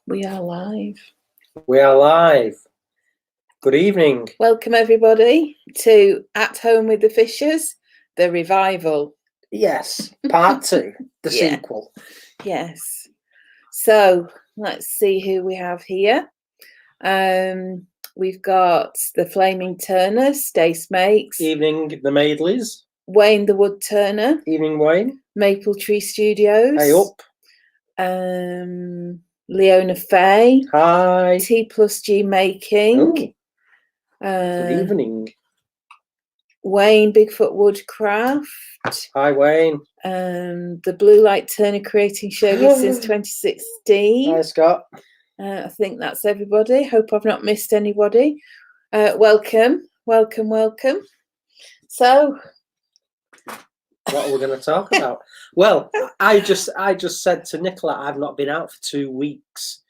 We are live. We are live. Good evening. Welcome everybody to At Home with the Fishers, the revival. Yes, part 2, the Yeah. sequel. Yes. So let's see who we have here. We've got the Flaming Turner, Stace Makes. Evening, the Maidleys. Wayne the Wood Turner. Evening, Wayne. Maple Tree Studios. Hey up. Leona Fay. Hi. T+G Making. Oh, good evening. Wayne Bigfoot Woodcraft. Hi, Wayne. The Blue Light Turner Creating Shogi since 2016. Hi, Scott. I think that's everybody. Hope I've not missed anybody. Welcome. So, What are we going to talk about? Well, I just said to Nicola, I've not been out for 2 weeks,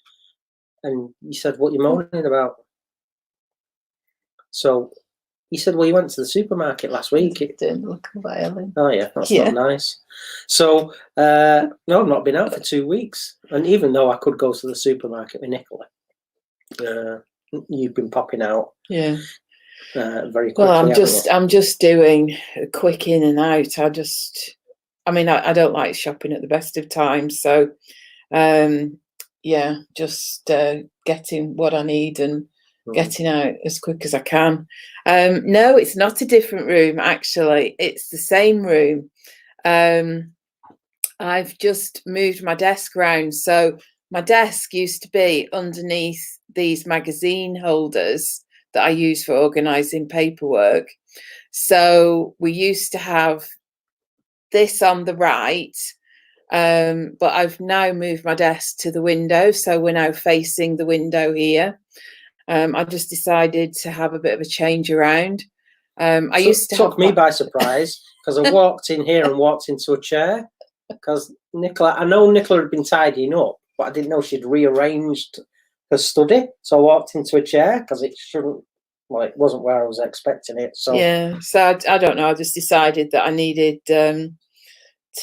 and you said, "What you moaning about?" So he said, "Well, you went to the supermarket last week." Doing the look of violin. Oh yeah, that's not nice. So no, I've not been out for 2 weeks, and even though I could go to the supermarket with Nicola, you've been popping out. Yeah. Very quickly. Well, I'm just doing a quick in and out. I don't like shopping at the best of times, so just getting what I need and getting out as quick as I can. No, it's not a different room, actually. It's the same room. I've just moved my desk around. So my desk used to be underneath these magazine holders that I use for organising paperwork. So we used to have this on the right, but I've now moved my desk to the window. So we're now facing the window here. I just decided to have a bit of a change around. Took me by surprise because I walked in here and walked into a chair because I know Nicola had been tidying up, but I didn't know she'd rearranged her study. So I walked into a chair because it wasn't where I was expecting it. So yeah, so I don't know. I just decided that I needed to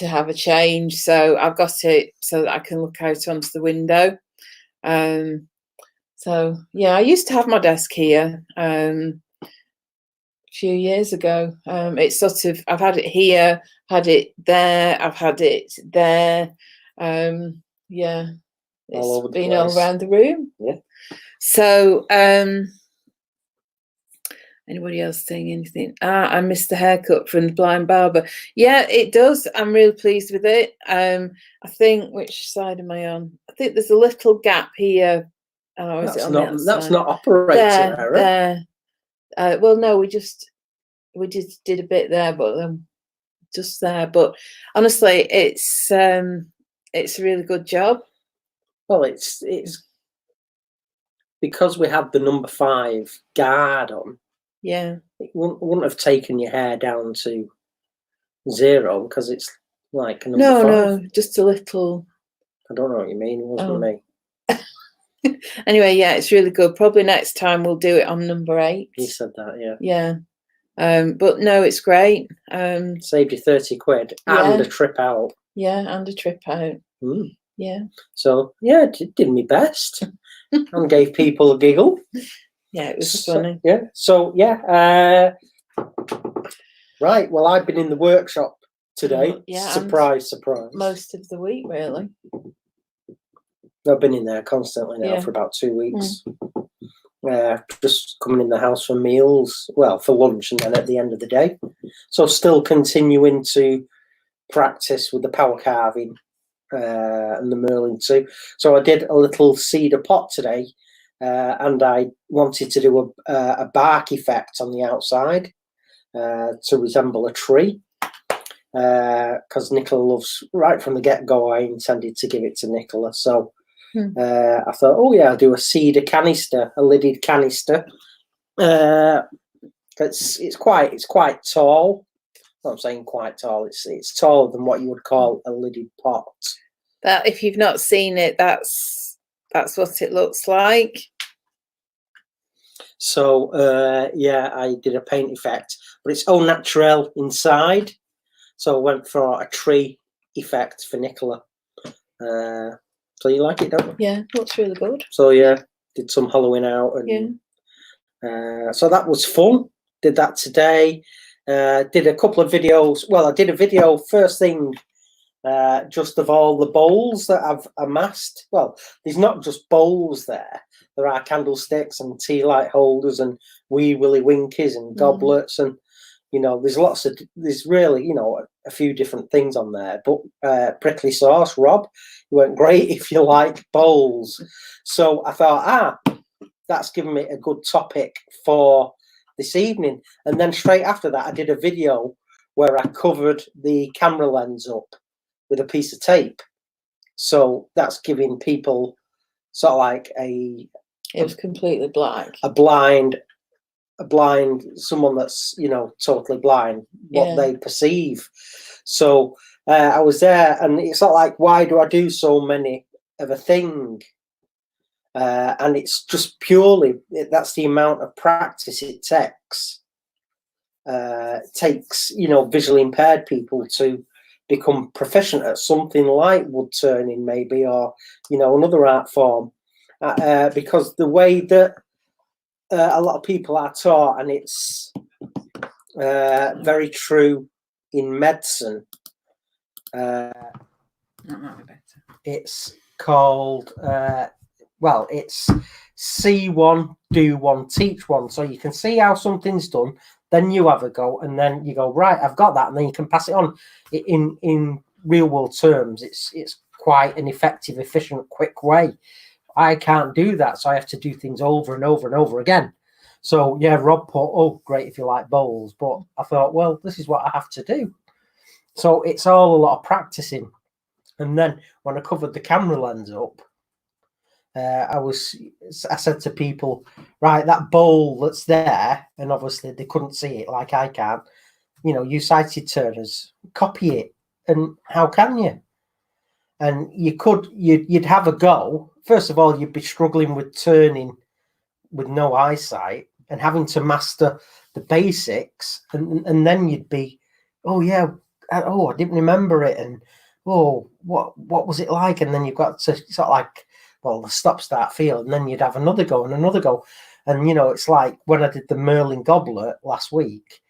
have a change. So I've got it so that I can look out onto the window. So yeah, I used to have my desk here a few years ago. It's sort of, I've had it here, had it there, I've had it there. Yeah, it's been all around the room. Yeah. So anybody else saying anything? I missed the haircut from the blind barber. Yeah, it does. I'm really pleased with it. I think, which side am I on? I think there's a little gap here. Oh, that's not operating there. Well, no, we just did a bit there, but just there. But honestly, it's a really good job. Well, it's because we had the number 5 guard on. Yeah, it wouldn't have taken your hair down to 0 because it's like a number 5. No, just a little. I don't know what you mean. It wasn't me. Anyway, yeah, it's really good. Probably next time we'll do it on number 8. He said that, yeah. Yeah. But no, it's great. Saved you 30 quid and a trip out. Yeah, and a trip out. Yeah. So yeah, did my best and gave people a giggle. Yeah, it was funny. Yeah. So yeah. Right. Well, I've been in the workshop today. Yeah. Surprise. Most of the week, really. I've been in there constantly now for about 2 weeks. Just coming in the house for meals, well, for lunch, and then at the end of the day. So still continuing to practice with the power carving and the Merlin too. So I did a little cedar pot today, and I wanted to do a bark effect on the outside to resemble a tree. Because Nicola loves, right from the get-go, I intended to give it to Nicola. So I thought, oh yeah, I'll do a cedar canister, a lidded canister. It's quite tall. I'm saying quite tall. It's taller than what you would call a lidded pot. That, if you've not seen it, that's what it looks like. So yeah, I did a paint effect, but it's au naturel inside. So I went for a tree effect for Nicola. So you like it, don't you? Yeah, looks really good. So yeah, did some Halloween out, and so that was fun. Did that today. Did a couple of videos. Well, I did a video first thing, just of all the bowls that I've amassed. Well, there's not just bowls there. There are candlesticks and tea light holders and wee willy winkies and goblets and, you know, there's really, you know, a few different things on there. But prickly sauce, Rob, you went great if you like bowls. So I thought, that's given me a good topic for this evening. And then straight after that, I did a video where I covered the camera lens up with a piece of tape. So that's giving people sort of like it was completely black. A blind, someone that's, you know, totally blind, what they perceive. So I was there, and it's not like, why do I do so many of a thing? And it's just purely, that's the amount of practice it takes. Takes, you know, visually impaired people to become proficient at something like wood turning, maybe, or, you know, another art form. Because the way that a lot of people are taught, and it's very true in medicine. That might be better. It's called, well, it's see one, do one, teach one. So you can see how something's done, then you have a go, and then you go, right, I've got that, and then you can pass it on. In real world terms, it's quite an effective, efficient, quick way. I can't do that, so I have to do things over and over and over again. So yeah, Rob put, oh, great if you like bowls, but I thought, well, this is what I have to do. So it's all a lot of practicing. And then when I covered the camera lens up, I said to people, right, that bowl that's there, and obviously they couldn't see it like I can, you know, you sighted turners, copy it. And how can you? And you'd have a go. First of all, you'd be struggling with turning with no eyesight and having to master the basics. And then you'd be, oh yeah, oh, I didn't remember it. And, oh, what was it like? And then you've got to sort of like, well, the stop, start, feel. And then you'd have another go and another go. And, you know, it's like when I did the Merlin goblet last week,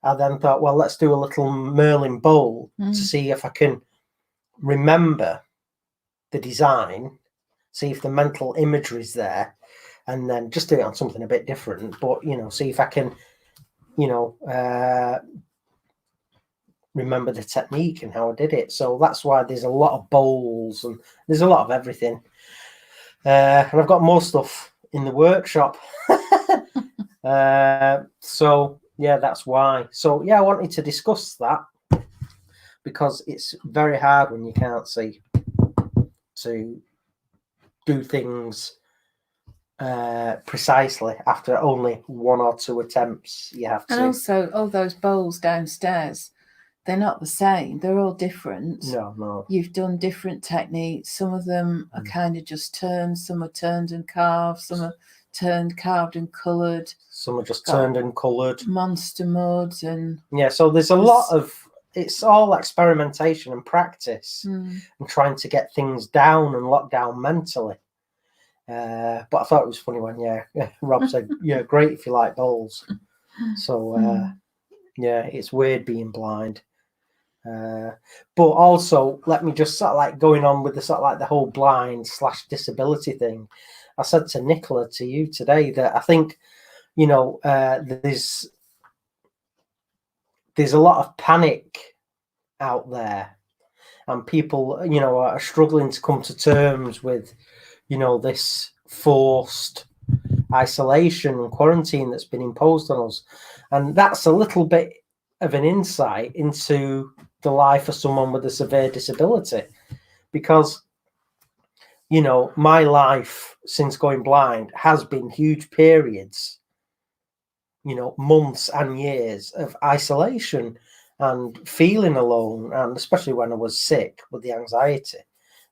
I then thought, well, let's do a little Merlin bowl to see if I can remember the design, see if the mental imagery is there, and then just do it on something a bit different. But, you know, see if I can, you know, remember the technique and how I did it. So that's why there's a lot of bowls and there's a lot of everything. And I've got more stuff in the workshop. So yeah, that's why. So yeah, I wanted to discuss that because it's very hard when you can't see to do things precisely after only one or two attempts. You have to. And also, all those bowls downstairs, they're not the same. They're all different. No. You've done different techniques. Some of them are kind of just turned. Some are turned and carved. Some are turned, carved and coloured. Some are just turned and coloured. Monster mud and... Yeah, so there's a lot of... It's all experimentation and practice and trying to get things down and lock down mentally. But I thought it was funny when, Rob said, yeah, great if you like bowls. So, yeah, it's weird being blind. But also, let me just sort of like going on with the sort of like the whole blind/disability thing. I said to Nicola, to you today, that I think, you know, there's a lot of panic out there, and people, you know, are struggling to come to terms with, you know, this forced isolation and quarantine that's been imposed on us. And that's a little bit of an insight into the life of someone with a severe disability, because, you know, my life since going blind has been huge periods, you know, months and years of isolation and feeling alone, and especially when I was sick with the anxiety.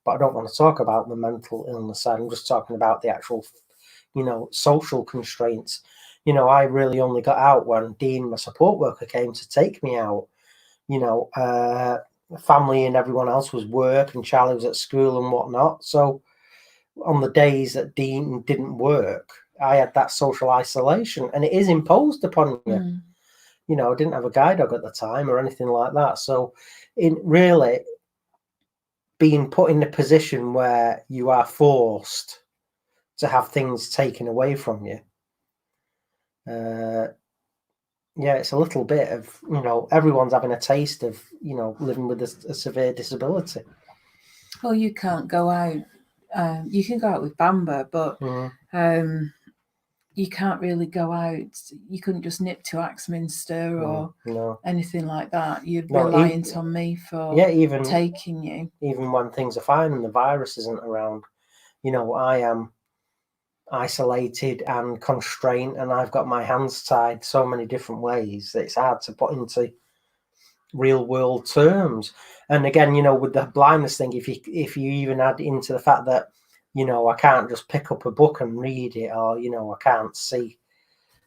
But I don't want to talk about the mental illness side. I'm just talking about the actual, you know, social constraints. You know, I really only got out when Dean, my support worker, came to take me out. You know, family and everyone else was work, and Charlie was at school and whatnot. So on the days that Dean didn't work, I had that social isolation, and it is imposed upon you. Mm. You know, I didn't have a guide dog at the time or anything like that. So in really being put in a position where you are forced to have things taken away from you. Yeah, it's a little bit of, you know, everyone's having a taste of, you know, living with a severe disability. Well, you can't go out. You can go out with Bamber, but you can't really go out. You couldn't just nip to Axminster or anything like that. You're reliant on me for even taking you. Even when things are fine and the virus isn't around, you know, I am isolated and constrained, and I've got my hands tied so many different ways that it's hard to put into real world terms. And again, you know, with the blindness thing, if you even add into the fact that, you know, I can't just pick up a book and read it, or, you know, I can't see,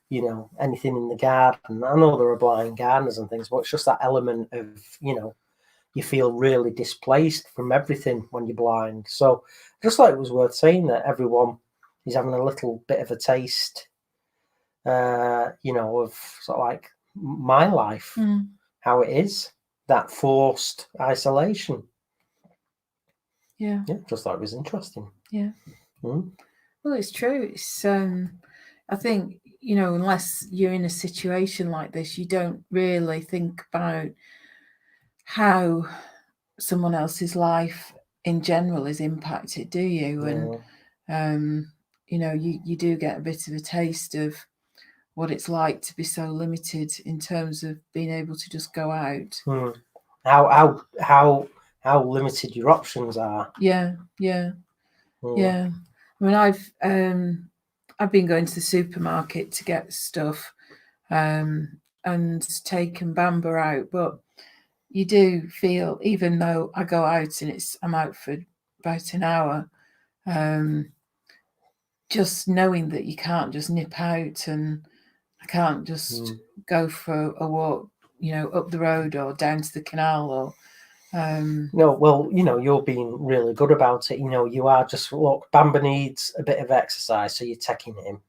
you know, anything in the garden. I know there are blind gardeners and things, but it's just that element of, you know, you feel really displaced from everything when you're blind. So I just thought it was worth saying that everyone is having a little bit of a taste, you know, of sort of like my life, how it is, that forced isolation. Yeah. Just thought it was interesting. Yeah. Well, it's true. It's I think, you know, unless you're in a situation like this, you don't really think about how someone else's life in general is impacted, do you? And you know, you do get a bit of a taste of what it's like to be so limited in terms of being able to just go out. How limited your options are. Yeah. I mean, I've been going to the supermarket to get stuff and taken Bamber out, but you do feel, even though I go out and I'm out for about an hour, just knowing that you can't just nip out and I can't just go for a walk, you know, up the road or down to the canal or no, well, you know, you're being really good about it. You know, you are just, look, Bamber needs a bit of exercise, so you're taking him.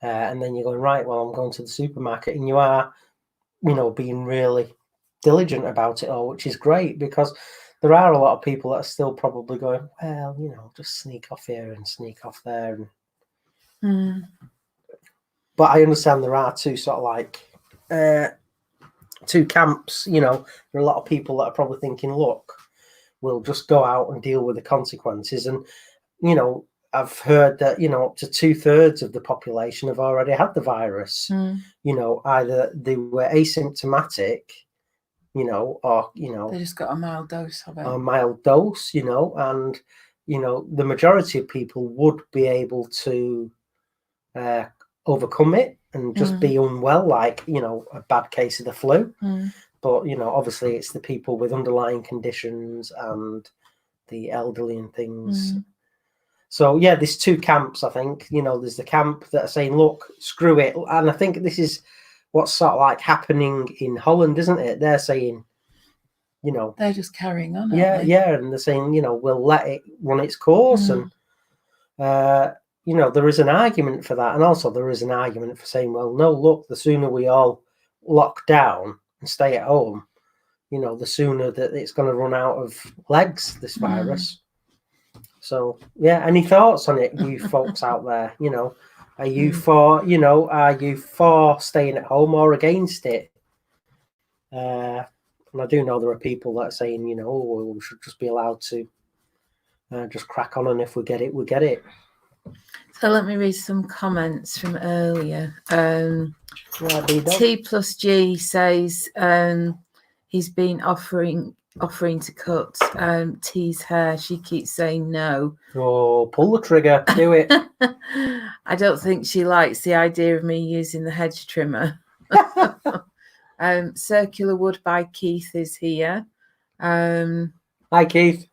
And then you're going, right, well, I'm going to the supermarket, and you are, you know, being really diligent about it all, which is great, because there are a lot of people that are still probably going, well, you know, just sneak off here and sneak off there. But I understand there are two sort of like two camps. You know, there are a lot of people that are probably thinking, look, we'll just go out and deal with the consequences. And, you know, I've heard that, you know, up to 2/3 of the population have already had the virus. You know, either they were asymptomatic, you know, or, you know, they just got a mild dose of it. A mild dose, you know, and, you know, the majority of people would be able to overcome it and just be unwell, like, you know, a bad case of the flu. But, you know, obviously it's the people with underlying conditions and the elderly and things. So, yeah, there's two camps, I think. You know, there's the camp that are saying, look, screw it. And I think this is what's sort of like happening in Holland, isn't it? They're saying, you know, they're just carrying on. Yeah, and they're saying, you know, we'll let it run its course. And, you know, there is an argument for that. And also there is an argument for saying, well, no, look, the sooner we all lock down and stay at home, you know, the sooner that it's going to run out of legs, this virus. So, yeah, any thoughts on it, you folks out there? You know, are you for, you know, are you for staying at home or against it? And I do know there are people that are saying, you know, oh, we should just be allowed to just crack on, and if we get it, we get it. So let me read some comments from earlier. T+G says he's been offering to cut T's hair. She keeps saying no. Oh, pull the trigger, do it. I don't think she likes the idea of me using the hedge trimmer. Circular Wood by Keith is here. Hi, Keith.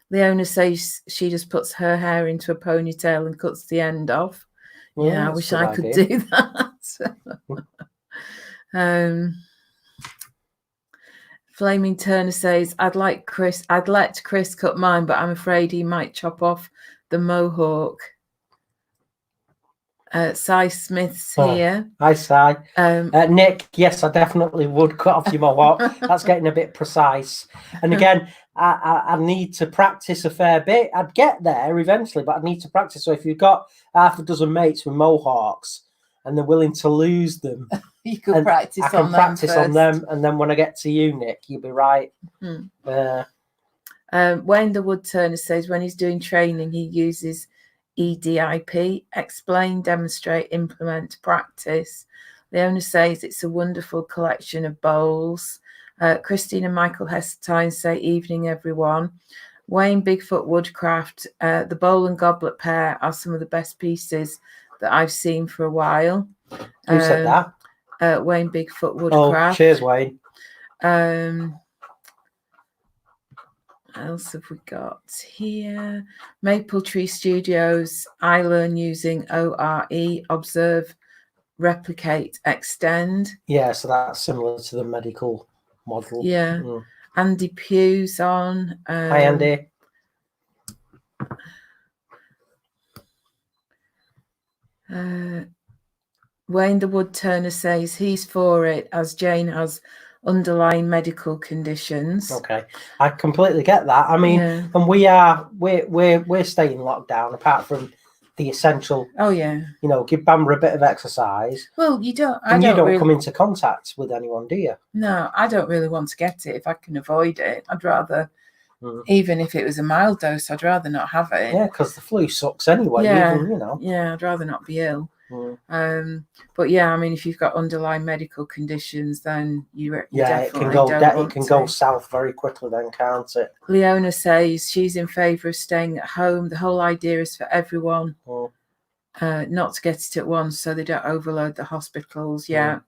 Leona says she just puts her hair into a ponytail and cuts the end off. Well, yeah, I wish I could do that. Flaming Turner says, I'd let Chris cut mine, but I'm afraid he might chop off the mohawk. Cy Smith's here. Hi, Cy. Nick, yes, I definitely would cut off your mohawk. That's getting a bit precise. And again, I need to practice a fair bit. I'd get there eventually, but I need to practice. So if you've got half a dozen mates with mohawks and they're willing to lose them, you could practice I can practice on them. And then when I get to you, Nick, you'll be right. Wayne the Wood Turner says when he's doing training, he uses EDIP, explain, demonstrate, implement, practice. Leona says it's a wonderful collection of bowls. Christine and Michael Hessetine say evening, everyone. Wayne Bigfoot Woodcraft, the bowl and goblet pair are some of the best pieces that I've seen for a while. Who said that? Wayne Bigfoot Woodcraft. Oh, cheers, Wayne. What else have we got here? Maple Tree Studios. I learn using ORE, observe, replicate, extend. Yeah, so that's similar to the medical model. Yeah. Andy Pugh's on. Hi, Andy. Wayne the Wood Turner says he's for it, as Jane has underlying medical conditions. Okay, I completely get that. I mean, and we're staying locked down apart from the essential. Oh yeah. You know, give Bamber a bit of exercise. Well, you don't. You don't really come into contact with anyone, do you? No, I don't really want to get it if I can avoid it. I'd rather, even if it was a mild dose, I'd rather not have it. Yeah, because the flu sucks anyway. Yeah, even, you know. Yeah, I'd rather not be ill. But yeah, I mean, if you've got underlying medical conditions, then it can go south very quickly, then, can't it? Leona says she's in favour of staying at home. The whole idea is for everyone not to get it at once, so they don't overload the hospitals. Yeah.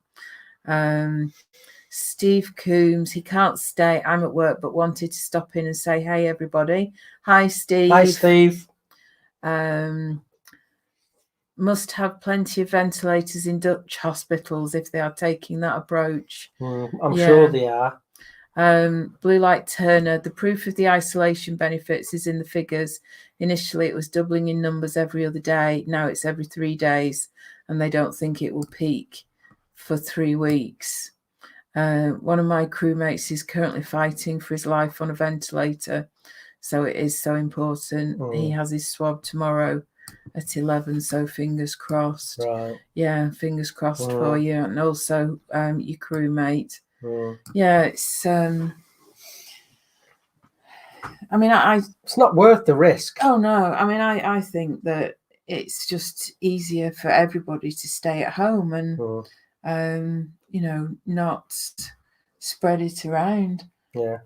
Steve Coombs, he can't stay. I'm at work, but wanted to stop in and say, hey, everybody. Hi, Steve. Hi, Steve. Must have plenty of ventilators in Dutch hospitals if they are taking that approach. I'm sure they are. Blue Light Turner, the proof of the isolation benefits is in the figures. Initially, it was doubling in numbers every other day. Now it's every 3 days, and they don't think it will peak for 3 weeks. One of my crewmates is currently fighting for his life on a ventilator, so it is so important. He has his swab tomorrow at 11, so fingers crossed. Right. Yeah, fingers crossed for you, and also your crewmate. Yeah, it's I mean, it's not worth the risk. Oh no, I mean, I think that it's just easier for everybody to stay at home and you know, not spread it around. Yeah.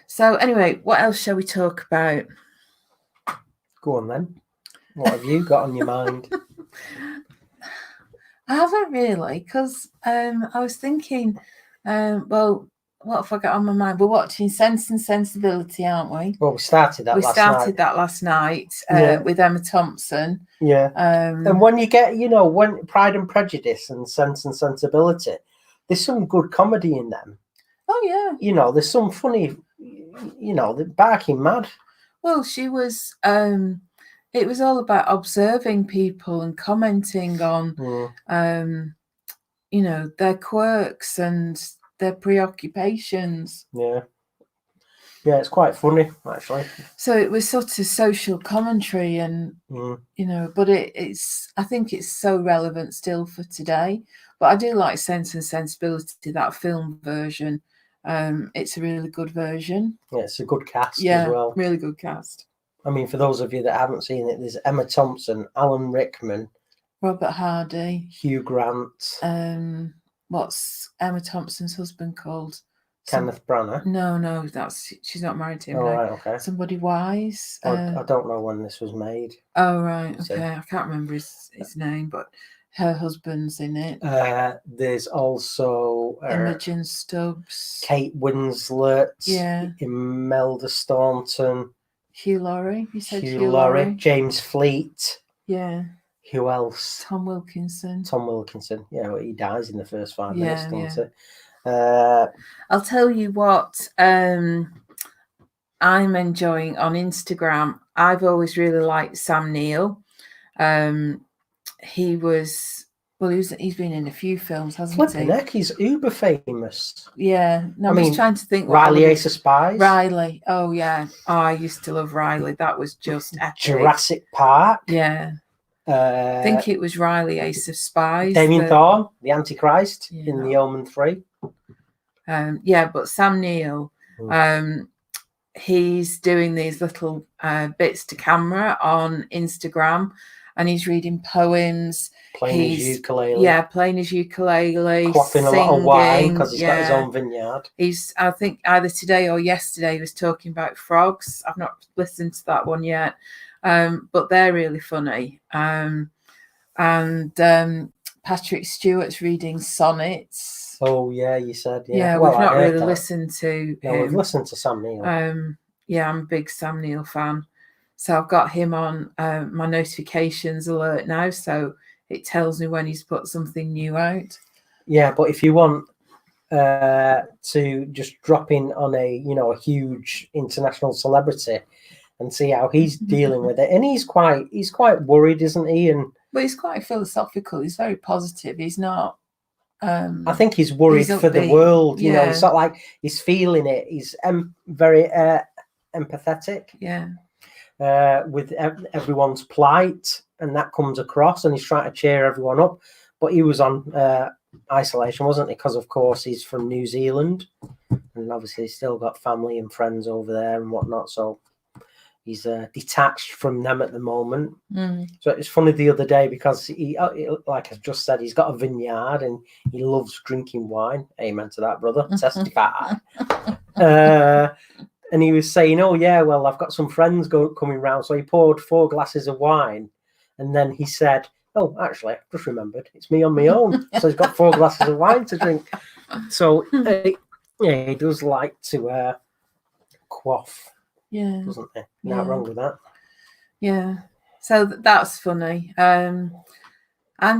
So anyway, what else shall we talk about? Go on then. What have you got on your mind? I haven't really, because I was thinking, well, what have I got on my mind? We're watching Sense and Sensibility, aren't we? Well, we started that last night with Emma Thompson. Yeah. And when you get, you know, when Pride and Prejudice and Sense and Sensibility, there's some good comedy in them. Oh, yeah. You know, there's some funny, you know, they're barking mad. Well, she was, it was all about observing people and commenting on, you know, their quirks and their preoccupations. Yeah. Yeah, it's quite funny, actually. So it was sort of social commentary and, you know, but it's, I think it's so relevant still for today. But I do like Sense and Sensibility, that film version. It's a really good version. Yeah, it's a good cast as well. Really good cast. I mean, for those of you that haven't seen it, there's Emma Thompson, Alan Rickman, Robert Hardy, Hugh Grant. What's Emma Thompson's husband called? Kenneth Branagh. No, she's not married to him. Oh, right, okay. Somebody wise. I don't know when this was made. Oh, right, okay. I can't remember his name, but her husband's in it. There's also Imogen Stubbs, Kate Winslet, Imelda Staunton, Hugh Laurie. You said Hugh Laurie, James Fleet. Yeah. Who else? Tom Wilkinson. Yeah, well, he dies in the first 5 minutes, doesn't he? I'll tell you what I'm enjoying on Instagram. I've always really liked Sam Neill. He's been in a few films, hasn't Flipping he? heck, he's uber famous. Yeah. No, I'm just trying to think. Riley Ace of Spies. Riley. Oh yeah. Oh, I used to love Riley. That was just epic. Jurassic Park. Yeah. I think it was Riley Ace of Spies. Damien Thorne, the Antichrist in The Omen 3. But Sam Neill, he's doing these little bits to camera on Instagram, and he's reading poems. Playing his ukulele. Yeah, playing his ukulele. Quaffing singing, a lot of wine because he's got his own vineyard. I think either today or yesterday he was talking about frogs. I've not listened to that one yet. But they're really funny. And Patrick Stewart's reading sonnets. Oh yeah, you said yeah. We've not really listened to him. We've listened to Sam Neill. Yeah, I'm a big Sam Neill fan. So I've got him on my notifications alert now, so it tells me when he's put something new out. Yeah, but if you want to just drop in on a huge international celebrity and see how he's dealing with it, and he's quite worried, isn't he? But he's quite philosophical. He's very positive. He's not. I think he's worried for the world. You know, it's not like he's feeling it. He's very empathetic. Yeah. With everyone's plight, and that comes across, and he's trying to cheer everyone up. But he was on isolation, wasn't he? Because of course he's from New Zealand, and obviously he's still got family and friends over there and whatnot. So he's detached from them at the moment. So it's funny the other day because he, like I just said, he's got a vineyard and he loves drinking wine. Amen to that, brother. Testify. And he was saying, "Oh yeah, well I've got some friends coming round." So he poured 4 glasses of wine, and then he said, "Oh, actually, I've just remembered, it's me on my own." So he's got 4 glasses of wine to drink. So yeah, he does like to quaff. Yeah, doesn't he? Not wrong with that. Yeah, so that's funny. I'm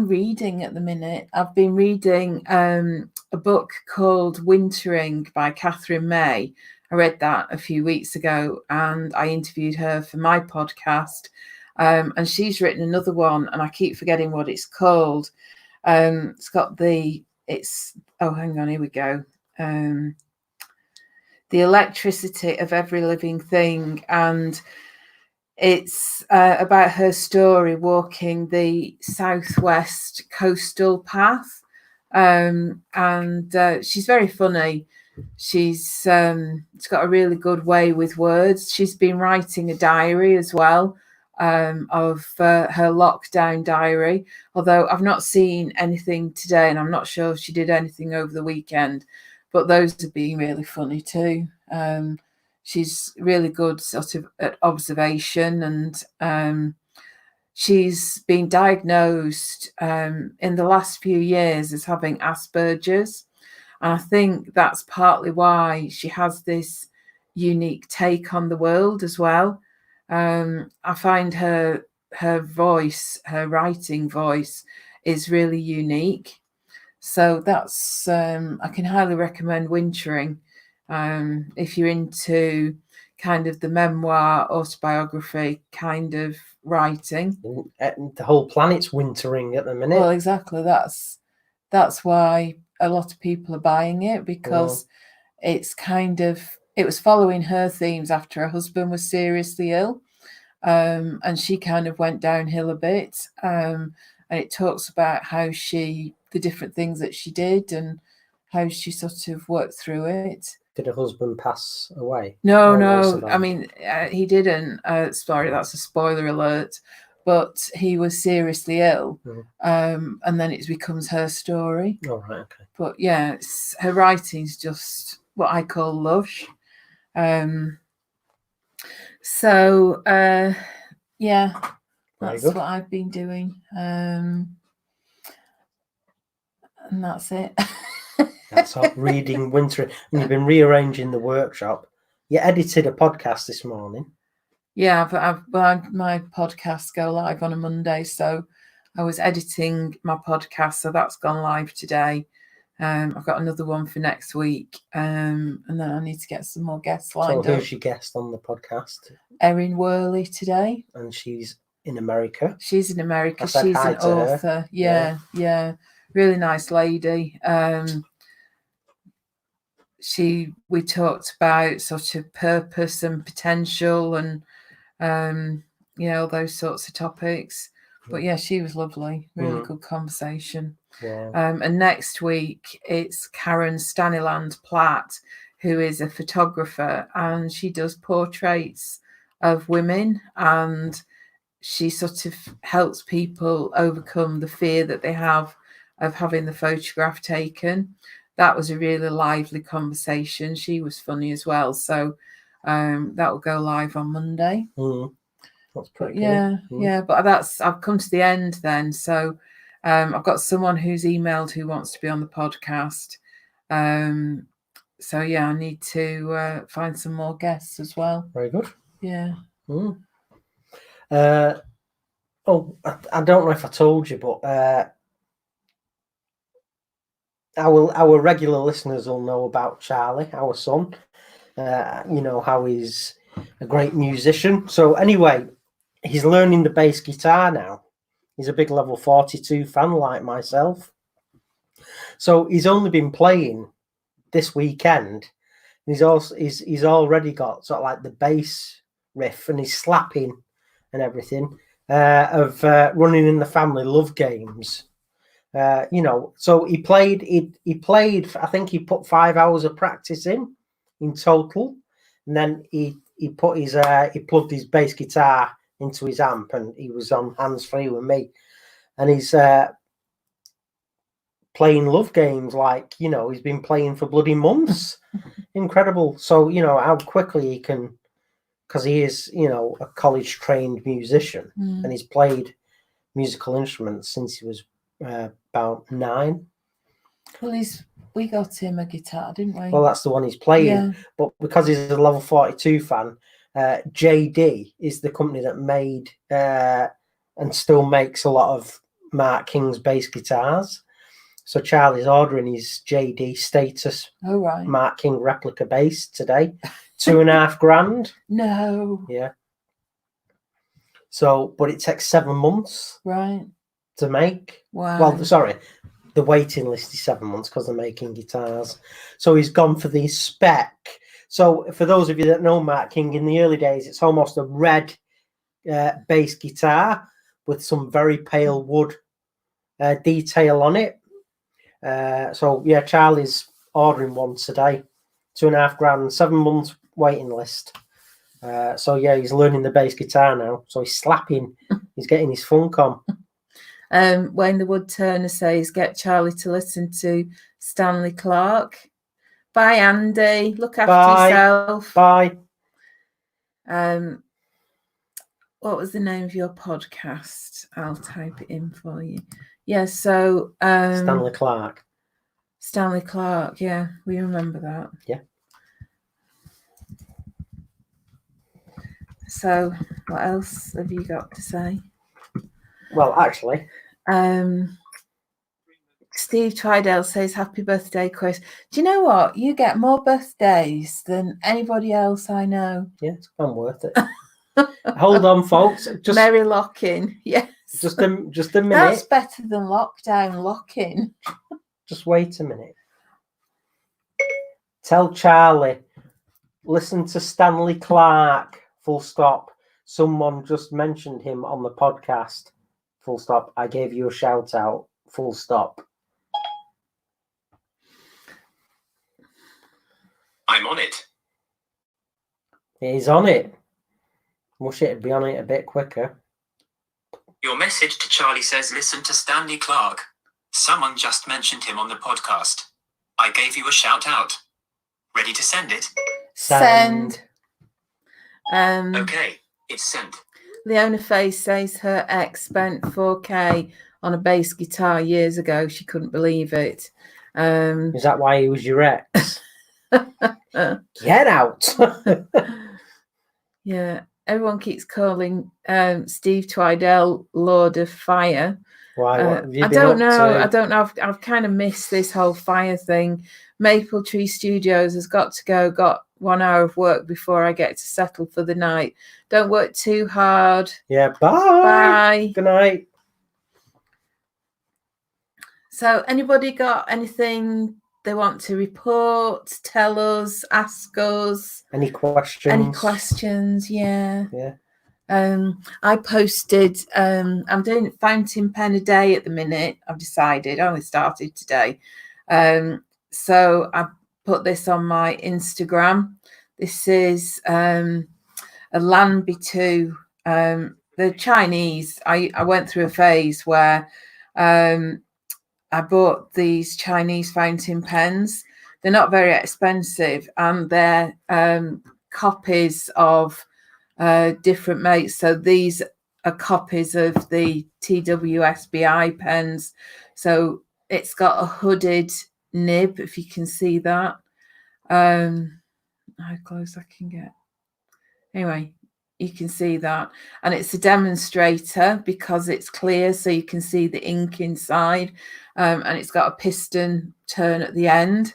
reading at the minute. I've been reading a book called Wintering by Catherine May. I read that a few weeks ago, and I interviewed her for my podcast. And she's written another one, and I keep forgetting what it's called. It's got hang on, here we go. The Electricity of Every Living Thing, and it's about her story walking the Southwest Coastal Path, and she's very funny. She's got a really good way with words. She's been writing a diary as well, of her lockdown diary, although I've not seen anything today, and I'm not sure if she did anything over the weekend, but those have been really funny too. She's really good sort of at observation, and she's been diagnosed in the last few years as having Asperger's. And I think that's partly why she has this unique take on the world as well. I find her voice, her writing voice, is really unique. So that's I can highly recommend Wintering if you're into kind of the memoir, autobiography kind of writing. The whole planet's wintering at the minute. Well, exactly. That's why a lot of people are buying it, because it's it was following her themes after her husband was seriously ill, and she kind of went downhill a bit, and it talks about how the different things that she did and how she sort of worked through it. Did her husband pass away? No. I mean, he didn't. Sorry, that's a spoiler alert. But he was seriously ill, and then it becomes her story. Oh, right, okay. But yeah, her writing's just what I call lush. So yeah, that's what I've been doing, and that's it. That's all. Reading Wintering, and you've been rearranging the workshop. You edited a podcast this morning. Yeah, my podcasts go live on a Monday, so I was editing my podcast, so that's gone live today. I've got another one for next week, and then I need to get some more guests lined So up. who's your guest on the podcast? Erin Worley today. And she's in America. She's in America. I said She's hi an to her. author. Yeah. Really nice lady. We talked about sort of purpose and potential and all those sorts of topics. But yeah, she was lovely. Really good conversation. Yeah. And next week it's Karen Staniland Platt, who is a photographer, and she does portraits of women, and she sort of helps people overcome the fear that they have of having the photograph taken. That was a really lively conversation. She was funny as well. So that will go live on Monday. That's pretty cool. Yeah. But I've come to the end then. So I've got someone who's emailed who wants to be on the podcast. So yeah, I need to find some more guests as well. Very good. Yeah. I don't know if I told you, but our regular listeners will know about Charlie, our son. How he's a great musician. So anyway, he's learning the bass guitar now. He's a big level 42 fan like myself. So he's only been playing this weekend. He's already got sort of like the bass riff, and he's slapping and everything of running in the family love games. So he played. I think he put 5 hours of practice in total, and then he put his he plugged his bass guitar into his amp, and he was on hands free with me, and he's playing love games like he's been playing for bloody months. Incredible. So how quickly he can, because he is a college trained musician, and he's played musical instruments since he was about 9. Well, we got him a guitar, didn't we? Well, that's the one he's playing. Yeah. But because he's a level 42 fan, JD is the company that made and still makes a lot of Mark King's bass guitars. So Charlie's ordering his JD Status Mark King replica bass today. $2,500. No. Yeah. So, but it takes 7 months. Right. To make. Wow. Well, sorry. The waiting list is 7 months because they're making guitars. So he's gone for the spec. So for those of you that know Mark King, in the early days, it's almost a red bass guitar with some very pale wood detail on it. So yeah, Charlie's ordering one today. $2,500, 7 months waiting list. So yeah, he's learning the bass guitar now. So he's slapping. He's getting his funk on. Wayne the Wood Turner says, get Charlie to listen to Stanley Clarke. Bye, Andy. Look after yourself. Bye. What was the name of your podcast? I'll type it in for you. Yeah, so Stanley Clarke. Stanley Clarke, yeah, we remember that. Yeah. So what else have you got to say? Well, actually, Steve Twidale says, happy birthday, Chris. Do you know what? You get more birthdays than anybody else I know. Yeah, it's been worth it. Hold on, folks. Just Mary Locking. Yes. Just a minute. That's better than lockdown locking. Just wait a minute. Tell Charlie, listen to Stanley Clarke, full stop. Someone just mentioned him on the podcast. Full stop. I gave you a shout out. Full stop. I'm on it. He's on it. Wish it'd be on it a bit quicker. Your message to Charlie says, listen to Stanley Clarke. Someone just mentioned him on the podcast. I gave you a shout out. Ready to send it? Send. Okay, it's sent. Leona Face says her ex spent $4,000 on a bass guitar years ago. She couldn't believe it. Is that why he was your ex? Get out. Yeah. everyone keeps calling Steve Twidell Lord of Fire. Why? What have you I been don't up know. to? I don't know. I've kind of missed this whole fire thing. Maple Tree Studios has got to go. Got 1 hour of work before I get to settle for the night. Don't work too hard. Yeah, bye. Bye. Good night. So, anybody got anything they want to report, tell us, ask us? Any questions? Any questions? Yeah. Yeah. I posted, I'm doing fountain pen a day at the minute. I've decided, I only started today. So I put this on my Instagram. This is a Lanby 2. The Chinese, I went through a phase where I bought these Chinese fountain pens. They're not very expensive, and they're copies of different makes. So these are copies of the TWSBI pens. So it's got a hooded nib, if you can see that. How close I can get. Anyway, you can see that. And it's a demonstrator because it's clear, so you can see the ink inside. And it's got a piston turn at the end.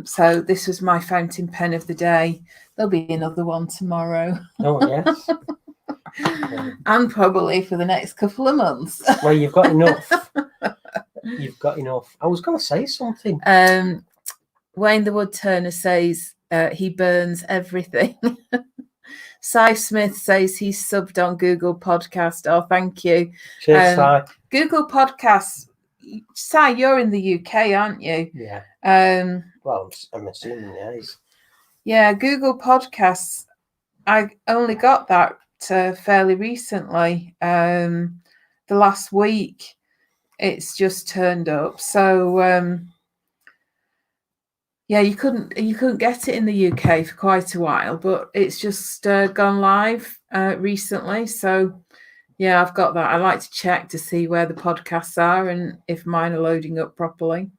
So this was my fountain pen of the day. There'll be another one tomorrow. Oh, yes. And probably for the next couple of months. Well, you've got enough. You've got enough. I was going to say something. Wayne the Wood Turner says he burns everything. Cy Smith says he's subbed on Google Podcast. Oh, thank you. Cheers, Cy. Google Podcasts. Cy, you're in the UK, aren't you? Yeah. Well, I'm assuming, yes. Yeah, Google Podcasts. I only got that fairly recently. The last week, it's just turned up. So yeah, you couldn't get it in the UK for quite a while, but it's just gone live recently. So yeah, I've got that. I like to check to see where the podcasts are and if mine are loading up properly.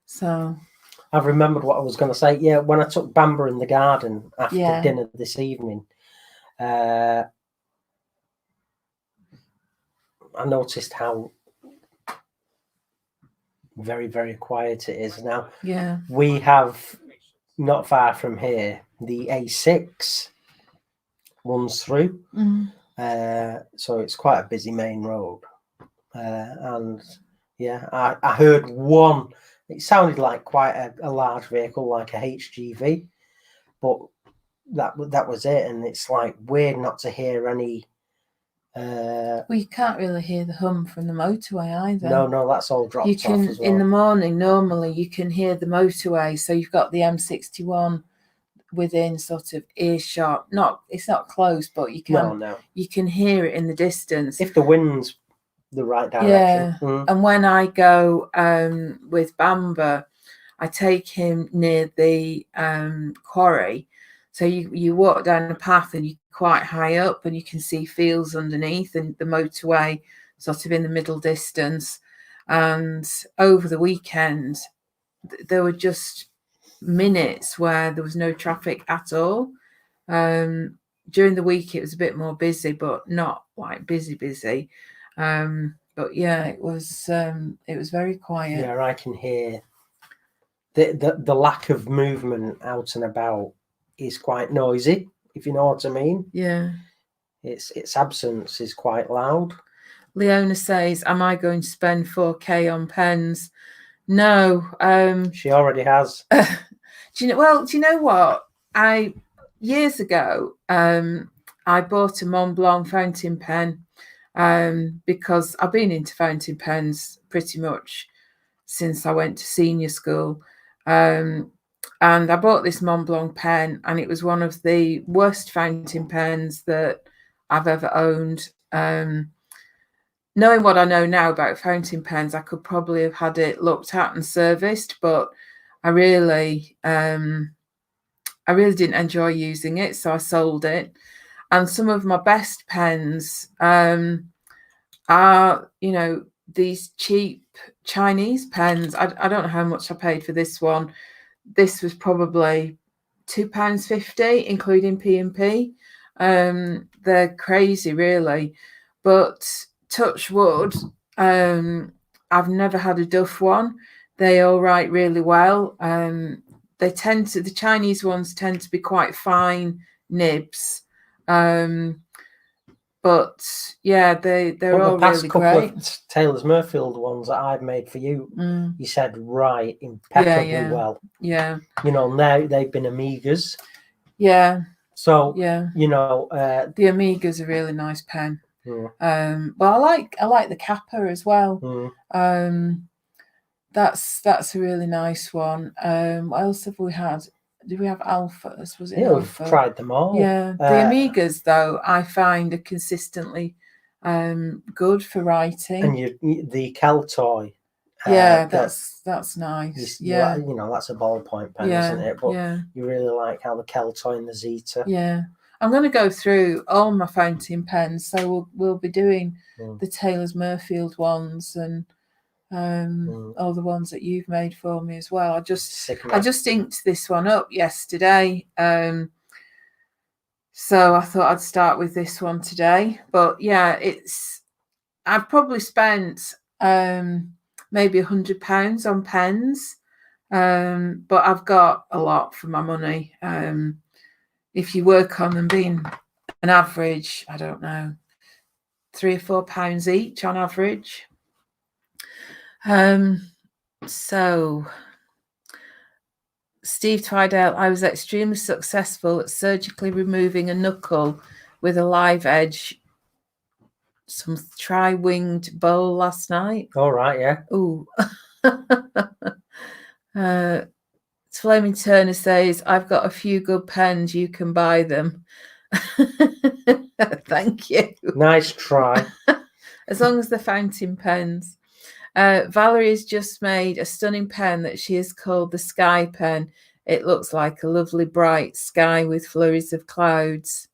So I've remembered what I was going to say. Yeah, when I took Bamber in the garden after dinner this evening, I noticed how very, very quiet it is now. Yeah. We have, not far from here, the A6 runs through. So it's quite a busy main road. And yeah, I heard one. It sounded like quite a large vehicle, like a HGV, but that was it. And it's like weird not to hear any. Well, you can't really hear the hum from the motorway either. No, that's all dropped you can, off as well. In the morning, normally you can hear the motorway. So you've got the M61 within sort of earshot. It's not close, but you can. No. You can hear it in the distance if the wind's the right direction. Yeah. And when I go with Bamber, I take him near the quarry. So you walk down a path and you're quite high up and you can see fields underneath and the motorway sort of in the middle distance. And over the weekend, there were just minutes where there was no traffic at all. During the week, it was a bit more busy, but not like busy. But yeah, it was very quiet. Yeah, I can hear the lack of movement out and about is quite noisy, if you know what I mean. Yeah. Its absence is quite loud. Leona says, am I going to spend 4K on pens? No. She already has. Do you know what? Years ago, I bought a Mont Blanc fountain pen. Because I've been into fountain pens pretty much since I went to senior school. And I bought this Mont Blanc pen, and it was one of the worst fountain pens that I've ever owned. Knowing what I know now about fountain pens, I could probably have had it looked at and serviced, but I really didn't enjoy using it, so I sold it. And some of my best pens are, these cheap Chinese pens. I don't know how much I paid for this one. This was probably £2.50, including P&P. They're crazy, really. But touch wood, I've never had a duff one. They all write really well. The Chinese ones tend to be quite fine nibs. But yeah, they're all the past really couple great. of Taylor's Murfield ones that I've made for you, you said right impeccably well. Yeah. You know, now they've been Amigas. Yeah. So yeah, you know, the Amiga's a really nice pen. Mm. But I like the Kappa as well. That's a really nice one. What else have we had? Did we have Alphas? Was it? Yeah, we've tried them all. Yeah, the Amigas though I find are consistently good for writing. And the Keltoy. Yeah, that's nice. Yeah, you know, that's a ballpoint pen, isn't it? But you really like how the Keltoy and the Zeta. Yeah, I'm going to go through all my fountain pens, so we'll be doing the Taylor's Murfield ones and all the ones that you've made for me as well. I just inked this one up yesterday, so I thought I'd start with this one today. But yeah, I've probably spent maybe £100 on pens, but I've got a lot for my money. If you work on them being an average, I don't know, £3 or £4 each on average. So Steve Twidell, I was extremely successful at surgically removing a knuckle with a live edge, some tri-winged bowl last night. All right, yeah. Ooh. Flaming Turner says, I've got a few good pens, you can buy them. Thank you. Nice try. As long as they're fountain pens. Valerie's just made a stunning pen that she has called the Sky Pen. It looks like a lovely bright sky with flurries of clouds.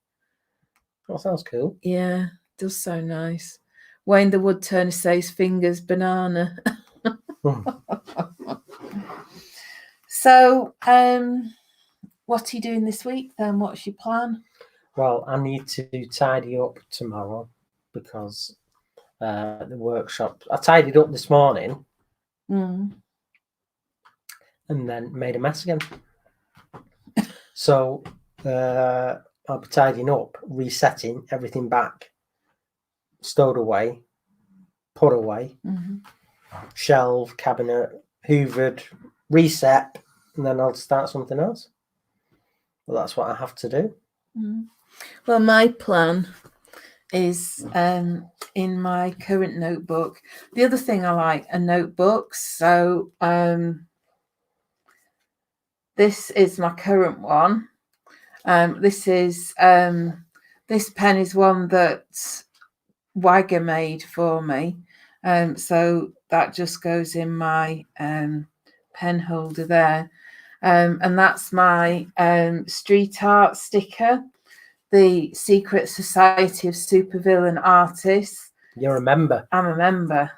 That sounds cool. Yeah, it does sound nice. Wayne the Wood Turner says, fingers banana. So, what are you doing this week then? What's your plan? Well, I need to tidy up tomorrow because the workshop. I tidied up this morning and then made a mess again. So I'll be tidying up, resetting everything back, stowed away, put away, shelf, cabinet, hoovered, reset, and then I'll start something else. Well, that's what I have to do. Well, my plan is in my current notebook. The other thing I like are notebooks. So this is my current one. This pen is one that Wagger made for me. So that just goes in my pen holder there. And that's my street art sticker, the Secret Society of Supervillain Artists. You're a member. I'm a member.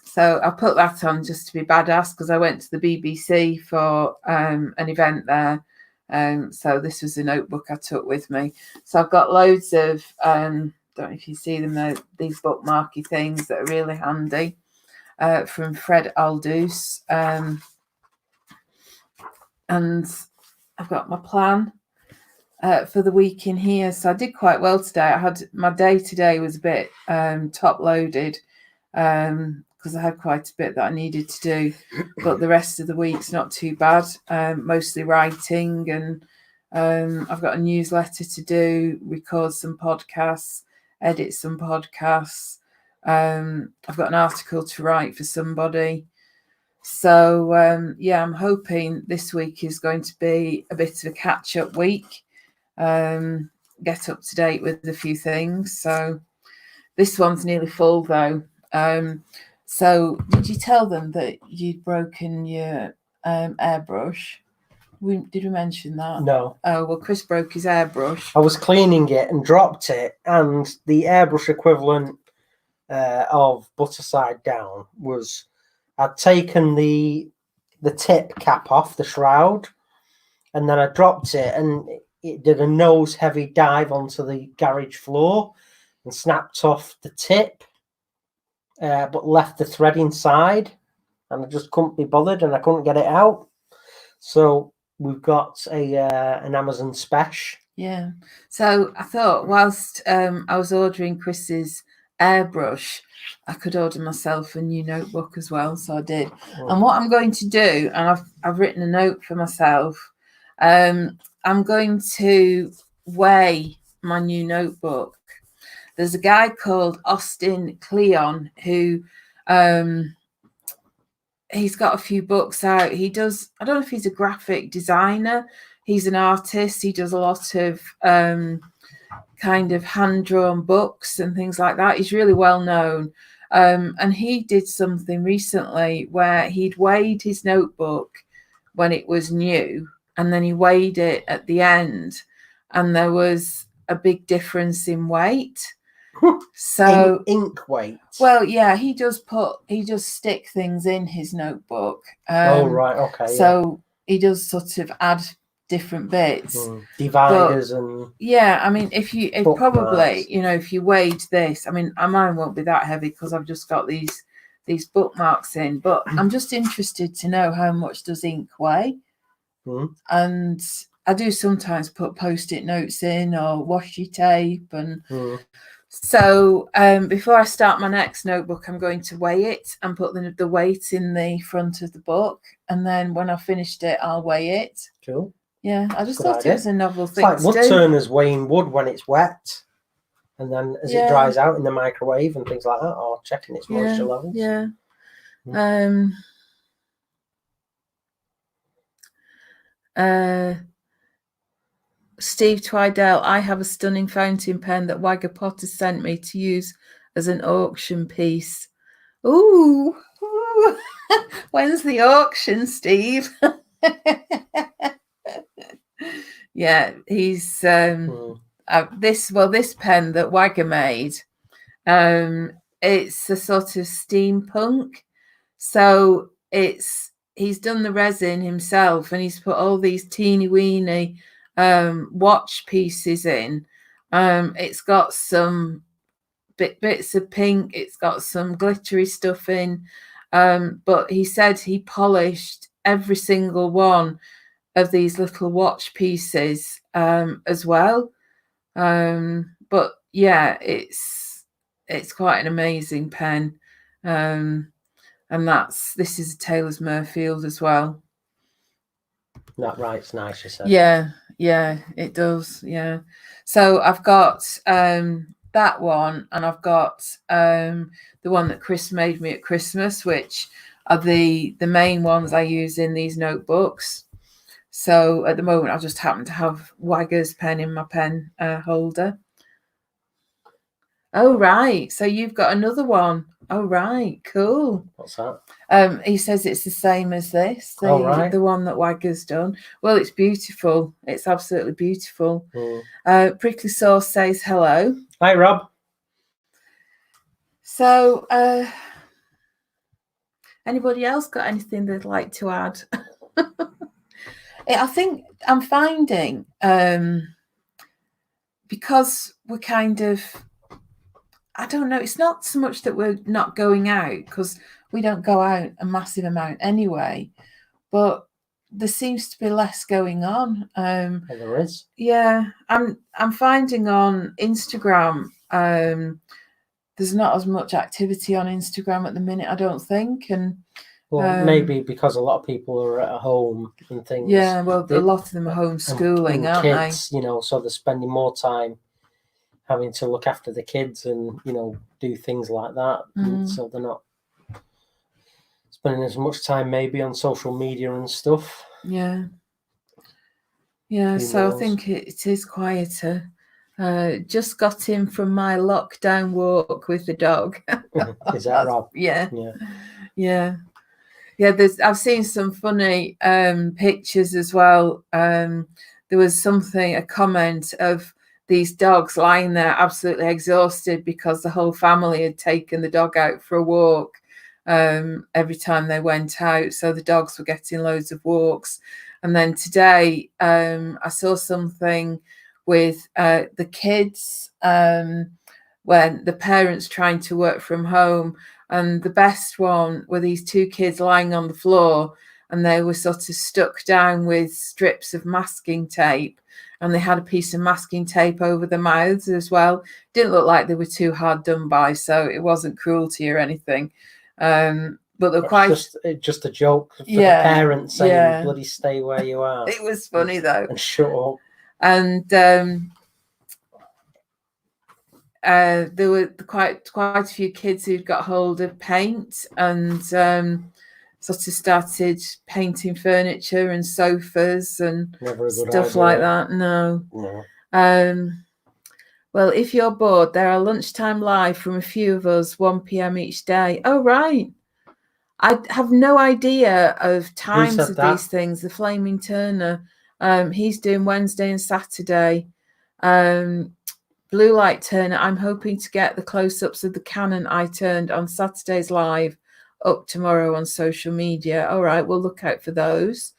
So I put that on just to be badass because I went to the BBC for an event there. So this was a notebook I took with me. So I've got loads of, don't know if you see them, these bookmarky things that are really handy from Fred Aldous. And I've got my plan for the week in here. So I did quite well today. My day today was a bit top loaded because I had quite a bit that I needed to do, but the rest of the week's not too bad. Mostly writing, and I've got a newsletter to do, record some podcasts, edit some podcasts. I've got an article to write for somebody. So, I'm hoping this week is going to be a bit of a catch-up week, get up to date with a few things. So this one's nearly full, though. So did you tell them that you'd broken your airbrush? Did we mention that? No. Oh, well, Chris broke his airbrush. I was cleaning it and dropped it, and the airbrush equivalent of butter side down was... I'd taken the tip cap off the shroud, and then I dropped it, and it did a nose heavy dive onto the garage floor and snapped off the tip, but left the thread inside, and I just couldn't be bothered and I couldn't get it out. So we've got an Amazon special. Yeah. So I thought whilst I was ordering Chris's airbrush, I could order myself a new notebook as well. So I did. And what I'm going to do, and I've written a note for myself, I'm going to weigh my new notebook. There's a guy called Austin Kleon who he's got a few books out. He does, I don't know if he's a graphic designer. He's an artist. He does a lot of kind of hand-drawn books and things like that. He's really well known. And he did something recently where he'd weighed his notebook when it was new, and then he weighed it at the end, and there was a big difference in weight. So ink weight. Well, yeah, he does stick things in his notebook. Oh, right, okay. So he does sort of add different bits, dividers, and yeah. I mean, if probably, you know, if you weighed this, I mean, mine won't be that heavy because I've just got these bookmarks in. But I'm just interested to know how much does ink weigh, and I do sometimes put post-it notes in or washi tape and. So before I start my next notebook, I'm going to weigh it and put the weight in the front of the book. And then when I've finished it, I'll weigh it. Cool. Yeah, I just thought it was a novel thing to do. It's like wood turners weighing wood when it's wet. And then as it dries out in the microwave and things like that, or checking its moisture levels. Yeah. Steve Twidell, I have a stunning fountain pen that Wagga Potter sent me to use as an auction piece. Ooh. When's the auction, Steve? Yeah, he's this pen that Wagga made. It's a sort of steampunk. So he's done the resin himself, and he's put all these teeny weeny watch pieces in. It's got some bits of pink, it's got some glittery stuff in, but he said he polished every single one of these little watch pieces as well. But yeah, it's quite an amazing pen, and this is a Taylor's Murfield as well. That writes nice, you said. Yeah, it does. Yeah. So I've got that one, and I've got the one that Chris made me at Christmas, which are the main ones I use in these notebooks. So at the moment, I just happen to have Wagga's pen in my pen holder. Oh, right. So you've got another one. Oh, right. Cool. What's that? He says it's the same as this, right. The one that Wagga's done. Well, it's beautiful. It's absolutely beautiful. Prickly Sauce says hello. Hi, Rob. So, anybody else got anything they'd like to add? I think I'm finding, because we're kind of, I don't know, it's not so much that we're not going out, because we don't go out a massive amount anyway, but there seems to be less going on. There is. Yeah, I'm finding on Instagram, there's not as much activity on Instagram at the minute, I don't think, and well, maybe because a lot of people are at home and things. Yeah, well, a lot of them are homeschooling, aren't kids, they? You know, so they're spending more time having to look after the kids and, you know, do things like that. So they're not spending as much time maybe on social media and stuff. Yeah. So I think it is quieter. Just got in from my lockdown walk with the dog. Is that Rob? Yeah. I've seen some funny pictures as well. There was a comment of these dogs lying there absolutely exhausted because the whole family had taken the dog out for a walk every time they went out. So the dogs were getting loads of walks. And then today, I saw something with the kids when the parents trying to work from home. And the best one were these two kids lying on the floor, and they were sort of stuck down with strips of masking tape, and they had a piece of masking tape over their mouths as well. Didn't look like they were too hard done by, so it wasn't cruelty or anything. But they're quite just a joke for the parents saying, bloody stay where you are. It was funny though. And shut up. And there were quite a few kids who'd got hold of paint and sort of started painting furniture and sofas and stuff like that. No. Well, if you're bored, there are lunchtime live from a few of us, 1 p.m. each day. Oh, right. I have no idea of times of these things. The Flaming Turner, he's doing Wednesday and Saturday. Blue Light Turner, I'm hoping to get the close-ups of the cannon I turned on Saturday's live up tomorrow on social media. All right, we'll look out for those.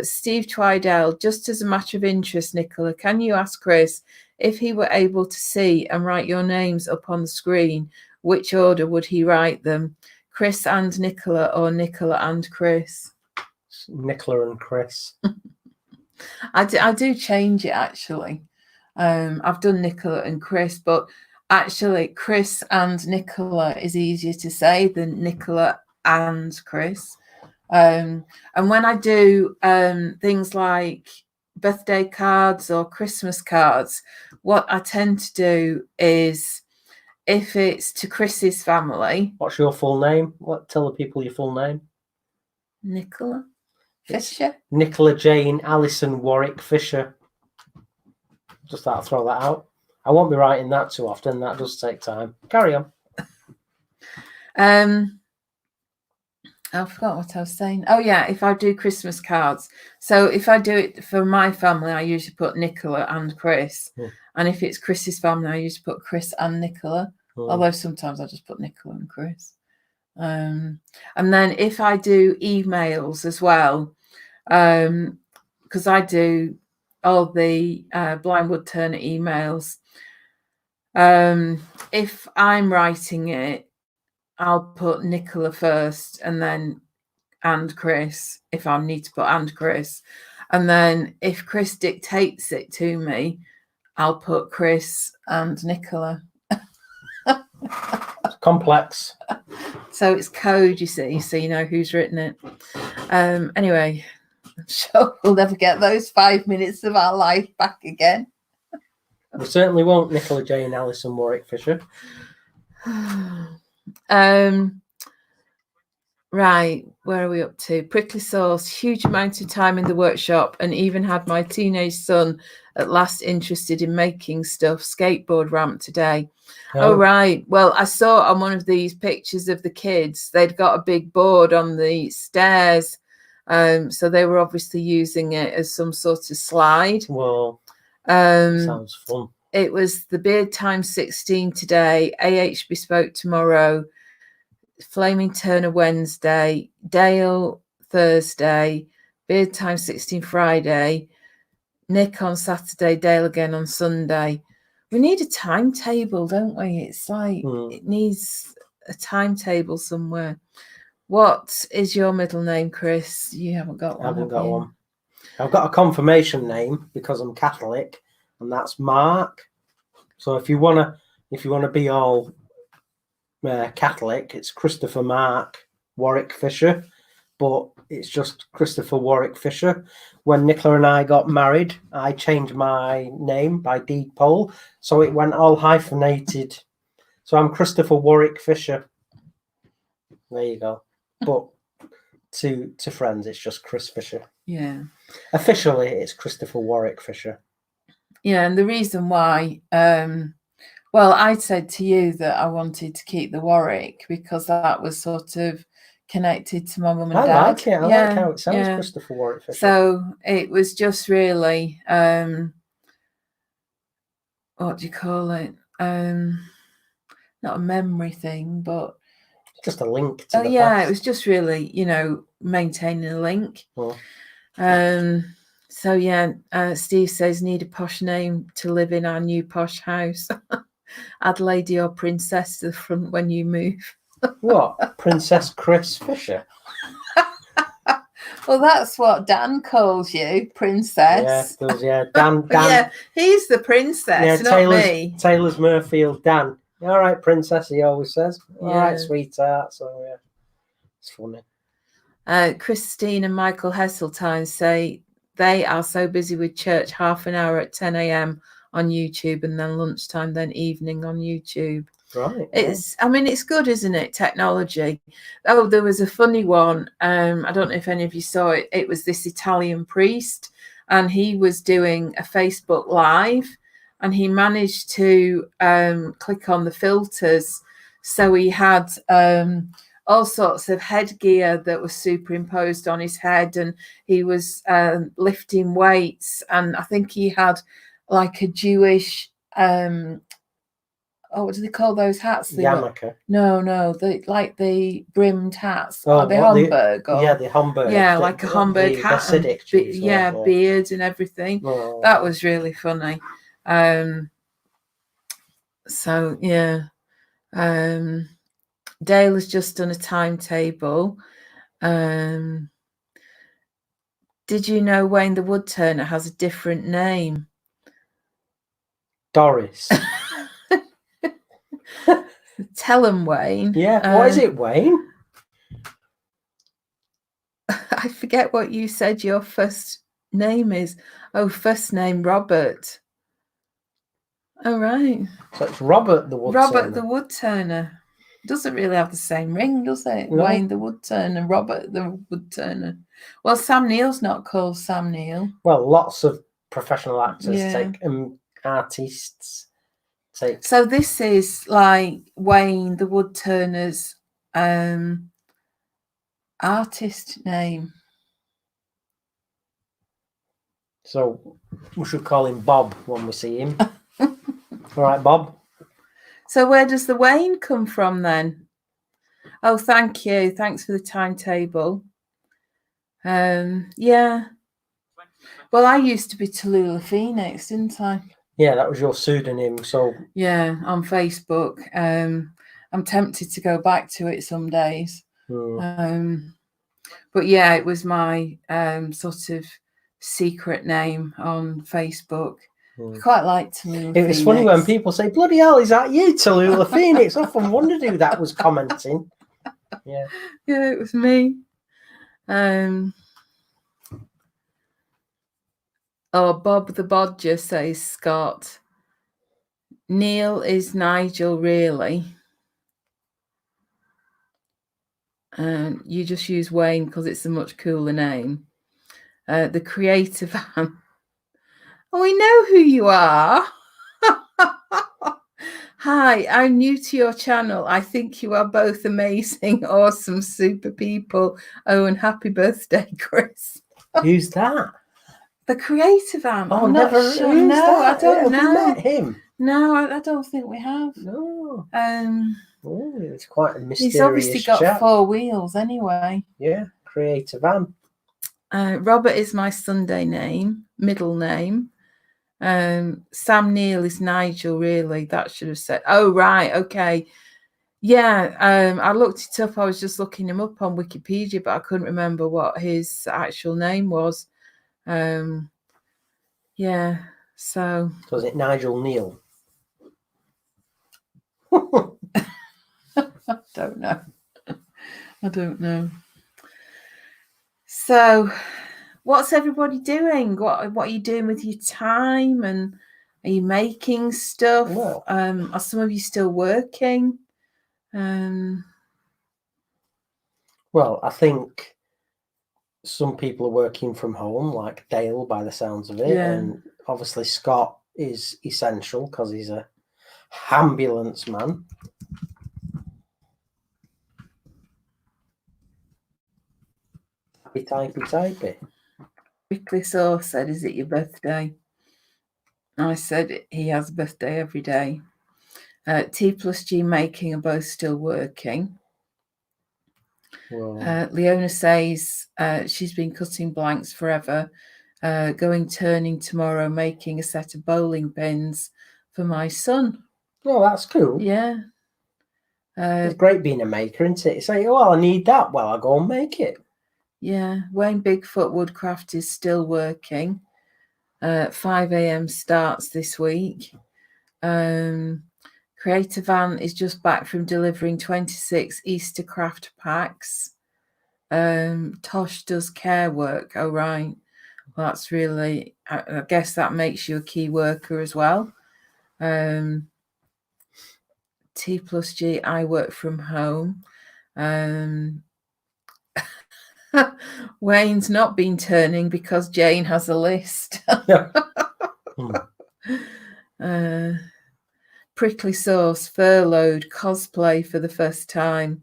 Steve Twidell, just as a matter of interest, Nicola, can you ask Chris if he were able to see and write your names up on the screen, which order would he write them? Chris and Nicola or Nicola and Chris? Nicola and Chris. I do change it, actually. I've done Nicola and Chris, but actually Chris and Nicola is easier to say than Nicola and Chris. And when I do things like birthday cards or Christmas cards, what I tend to do is, if it's to Chris's family. What's your full name? Tell the people your full name. Nicola Fisher. Nicola Jane Alison Warwick Fisher. Just thought I'd throw that out. I won't be writing that too often. That does take time. Carry on. I forgot what I was saying. Oh, yeah, if I do Christmas cards. So if I do it for my family, I usually put Nicola and Chris. And if it's Chris's family, I usually put Chris and Nicola. Although sometimes I just put Nicola and Chris. And then if I do emails as well, because I do all the Blindwood Turner emails, if I'm writing it, I'll put Nicola first and then and Chris, if I need to put and Chris. And then if Chris dictates it to me, I'll put Chris and Nicola. It's complex. So it's code, you see, so you know who's written it. Anyway, I'm sure we'll never get those 5 minutes of our life back again. We certainly won't, Nicola Jane Alison Warwick Fisher. Right, where are we up to? Prickly Sauce, huge amount of time in the workshop, and even had my teenage son at last interested in making stuff. Skateboard ramp today. Oh, right. Well, I saw on one of these pictures of the kids, they'd got a big board on the stairs. So they were obviously using it as some sort of slide. Well, sounds fun. It was the Beard Times 16 today, AH Bespoke tomorrow, Flaming Turner Wednesday, Dale Thursday, Beard Times 16 Friday, Nick on Saturday, Dale again on Sunday. We need a timetable, don't we? It's like it needs a timetable somewhere. What is your middle name, Chris? You haven't got one. I haven't got one. I've got a confirmation name because I'm Catholic, and that's Mark. So if you wanna be all Catholic, it's Christopher Mark Warwick Fisher, but it's just Christopher Warwick Fisher. When Nicola and I got married, I changed my name by deed poll, so it went all hyphenated. So I'm Christopher Warwick Fisher. There you go. But to friends, it's just Chris Fisher. Yeah. Officially, it's Christopher Warwick Fisher. Yeah, and the reason why, well, I said to you that I wanted to keep the Warwick because that was sort of connected to my mum and dad. I like it. I like how it sounds, Christopher Warwick Fisher. So it was just really, what do you call it? Not a memory thing, but just a link to the past. past. It was just really, maintaining a link. So yeah, Steve says need a posh name to live in our new posh house. Add lady or princess to the front when you move. What? Princess Chris Fisher? Well, that's what Dan calls you, princess. Yeah, Dan. Yeah, he's the princess, not me. Taylor's Murfield, Dan. All right, princess, he always says. All right, sweetheart. So yeah, it's funny. Christine and Michael Hesseltine say they are so busy with church, half an hour at 10 a.m. on YouTube and then lunchtime, then evening on YouTube. Right. It's good, isn't it? Technology. Oh, there was a funny one. I don't know if any of you saw it. It was this Italian priest, and he was doing a Facebook Live, and he managed to click on the filters. So he had all sorts of headgear that was superimposed on his head, and he was lifting weights, and I think he had like a Jewish what do they call those hats? Yarmulke. No, the brimmed hats. The Homburg. The Homburg. Yeah, like a Homburg hat. Hasidic Jews, beards and everything. Oh. That was really funny. So yeah. Dale has just done a timetable. Did you know Wayne the Woodturner has a different name? Doris. Tell him, Wayne. Yeah, what is it, Wayne? I forget what you said your first name is. Oh, first name Robert. All right. So it's Robert the Woodturner. Robert the Woodturner. Doesn't really have the same ring, does it? No. Wayne the Woodturner, Robert the Woodturner. Well, Sam Neill's not called Sam Neill. Well, lots of professional actors artists take. So this is like Wayne the Woodturner's artist name. So we should call him Bob when we see him. All right, Bob. So where does the Wayne come from then? Oh, thank you. Thanks for the timetable. Yeah. Well, I used to be Tallulah Phoenix, didn't I? Yeah, that was your pseudonym. So yeah, on Facebook. I'm tempted to go back to it some days. But yeah, it was my sort of secret name on Facebook. I quite like Tallulah Phoenix. It's funny when people say, bloody hell, is that you, Tallulah Phoenix? I often wondered who that was commenting. Yeah. Yeah, it was me. Bob the Bodger says Scott. Neil is Nigel, really. You just use Wayne because it's a much cooler name. The creator van. Oh, we know who you are. Hi, I'm new to your channel. I think you are both amazing, awesome, super people. Oh, and happy birthday, Chris. Who's that? The creator van. Oh, never. Sure. No, that? I don't know. Have we met him? No, I don't think we have. No. It's quite a mysterious. He's obviously got 4 wheels anyway. Yeah, creator van. Robert is my Sunday name, middle name. Sam Neill is Nigel, really. That should have said. Oh, right. Okay. Yeah. I looked it up. I was just looking him up on Wikipedia, but I couldn't remember what his actual name was. Yeah. So was it Nigel Neal? I don't know. I don't know. So what's everybody doing? What are you doing with your time? And are you making stuff? Well, are some of you still working? Well, I think some people are working from home, like Dale, by the sounds of it. Yeah. And obviously Scott is essential because he's a ambulance man. Typey. Weekly Source said, is it your birthday? I said he has a birthday every day. T plus G Making are both still working. Well, Leona says she's been cutting blanks forever, going turning tomorrow, making a set of bowling pins for my son. oh, that's cool. Yeah. It's great being a maker, isn't it? It's like, oh, I need that. Well, I'll go and make it. Yeah. Wayne Bigfoot Woodcraft is still working. 5 a.m. starts this week. Creator Van is just back from delivering 26 Easter craft packs. Tosh does care work. Oh, right. Well, that's really, I guess that makes you a key worker as well. T+G, I work from home. Wayne's not been turning because Jane has a list. Prickly Sauce, furloughed, cosplay for the first time.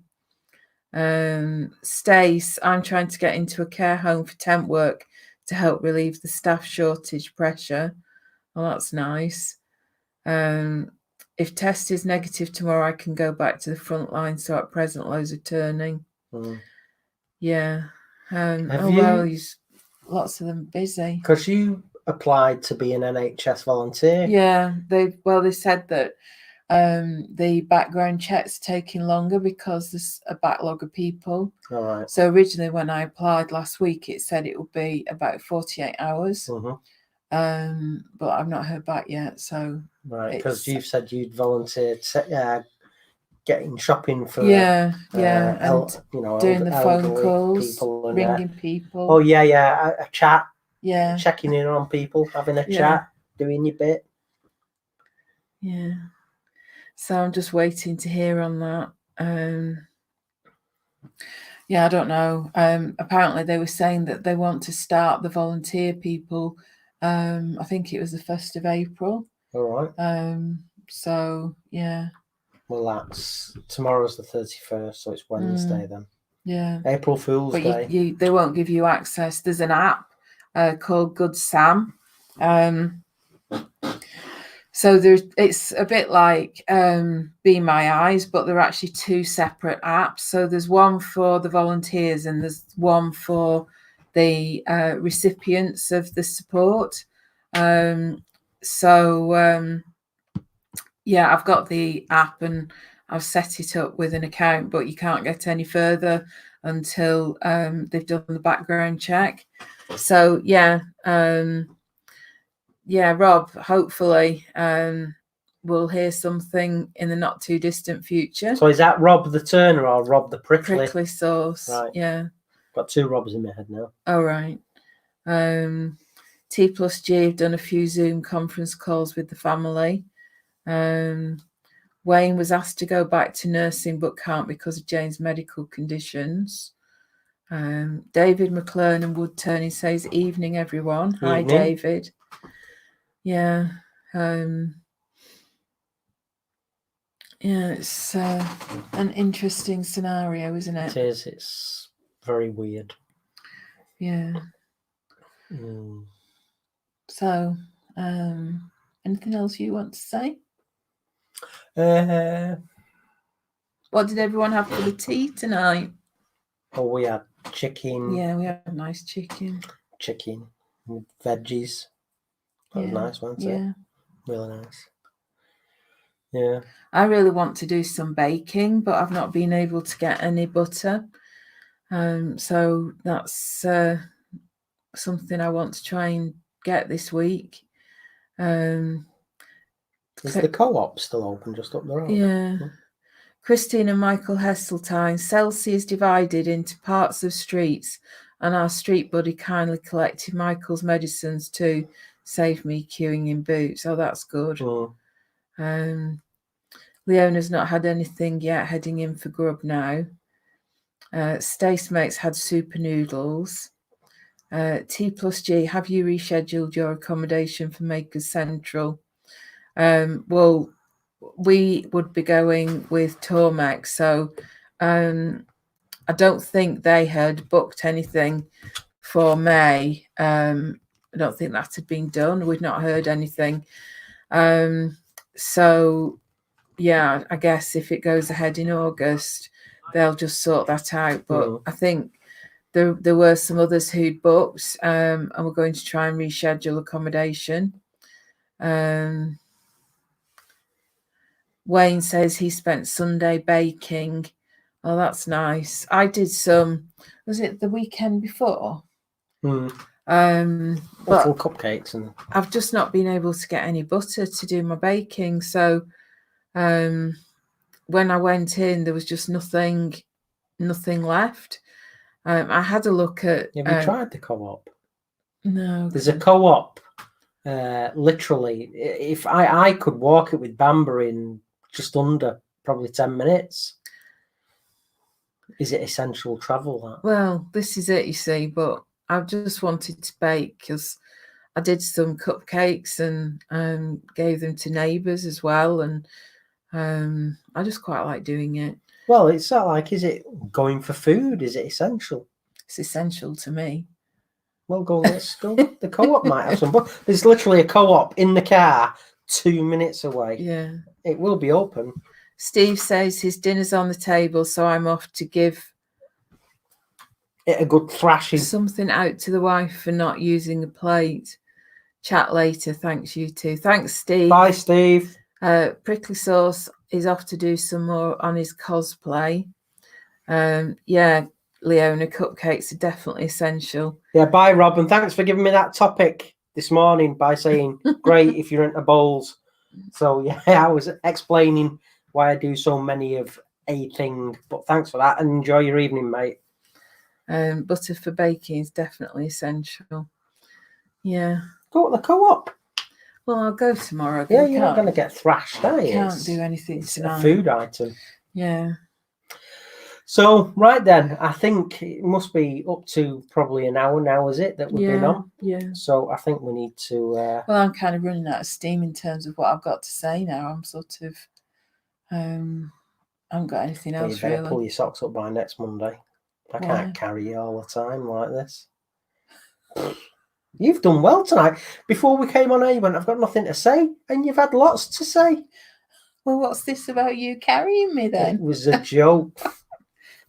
Stace, I'm trying to get into a care home for temp work to help relieve the staff shortage pressure. Well, that's nice. If test is negative tomorrow, I can go back to the front line. So at present, loads of turning. Yeah. Well, lots of them busy. Because you applied to be an NHS volunteer. Yeah, they said that the background check's taking longer because there's a backlog of people. All right. So originally when I applied last week, it said it would be about 48 hours. Mm-hmm. But I've not heard back yet. So right, because you've said you'd volunteered getting shopping for and doing the phone calls, people and, ringing people. Oh yeah, a chat. Yeah, checking in on people, having a chat, doing your bit. Yeah. So I'm just waiting to hear on that. Yeah, I don't know. Apparently they were saying that they want to start the volunteer people. I think it was the 1st of April. All right. So yeah. Well, that's tomorrow's the 31st, so it's Wednesday then. Yeah. April Fool's Day. They won't give you access. There's an app called Good Sam. So it's a bit like Be My Eyes, but they're actually two separate apps. So there's one for the volunteers and there's one for the recipients of the support. Yeah, I've got the app and I've set it up with an account, but you can't get any further until they've done the background check. So yeah, Rob, hopefully we'll hear something in the not too distant future. So is that Rob the Turner or Rob the Prickly? Prickly Sauce. Right. Yeah. Got two Robs in my head now. Oh, right. T+G have done a few Zoom conference calls with the family. Wayne was asked to go back to nursing but can't because of Jane's medical conditions. David McClern and Wood Turning says, evening, everyone. Evening. Hi, David. Yeah. It's an interesting scenario, isn't it? It is. It's very weird. Yeah. So, anything else you want to say? What did everyone have for the tea tonight? Oh, we had chicken. Yeah, we had nice chicken. Chicken with veggies. That was nice, wasn't it? Yeah. Really nice. Yeah. I really want to do some baking, but I've not been able to get any butter. So that's something I want to try and get this week. Is the co-op still open just up the road? Yeah. Christine and Michael Hesseltine. Chelsea is divided into parts of streets, and our street buddy kindly collected Michael's medicines to save me queuing in Boots. Oh, that's good. Leona's not had anything yet, heading in for grub now. Stace Mates had super noodles. T+G, have you rescheduled your accommodation for Makers Central? Well, we would be going with Tormex, so I don't think they had booked anything for May. I don't think that had been done. We've not heard anything. So, yeah, I guess if it goes ahead in August, they'll just sort that out. But I think there were some others who'd booked, and we're going to try and reschedule accommodation. Wayne says he spent Sunday baking. Oh, that's nice. I did some, was it the weekend before? But cupcakes, and I've just not been able to get any butter to do my baking. So when I went in, there was just nothing left. I had a look at. Have you tried the Co-op? No. There's a Co-op. Literally, if I could walk it with Bamber in just under probably 10 minutes. Is it essential travel? That? Well, this is it, you see. But I just wanted to bake because I did some cupcakes and gave them to neighbours as well, and I just quite like doing it. Well, it's not like, is it going for food? Is it essential? It's essential to me. Well, let's go. The Co-op might have some, but there's literally a Co-op in the car 2 minutes away. Yeah. It will be open. Steve says his dinner's on the table, so I'm off to give it a good thrashing. Something out to the wife for not using a plate. Chat later. Thanks, you two. Thanks, Steve. Bye, Steve. Prickly Sauce is off to do some more on his cosplay. Yeah, Leona, cupcakes are definitely essential. Yeah, bye, Rob, and thanks for giving me that topic this morning by saying, great if you're into bowls. So, yeah, I was explaining why I do so many of a thing, but thanks for that, and enjoy your evening, mate. Butter for baking is definitely essential. Yeah. Go to the Co-op. Well, I'll go tomorrow. Yeah, you're not going to get thrashed, are you? Can't do anything tonight. A food item. Yeah. So, right then, I think it must be up to probably an hour now, is it, that we've been on? Yeah. So, I think we need to... Well, I'm kind of running out of steam in terms of what I've got to say now. I'm sort of... I haven't got anything else, you better really. pull your socks up by next Monday. I can't carry you all the time like this. You've done well tonight. Before we came on air, you went, I've got nothing to say, and you've had lots to say. Well, what's this about you carrying me then? It was a joke.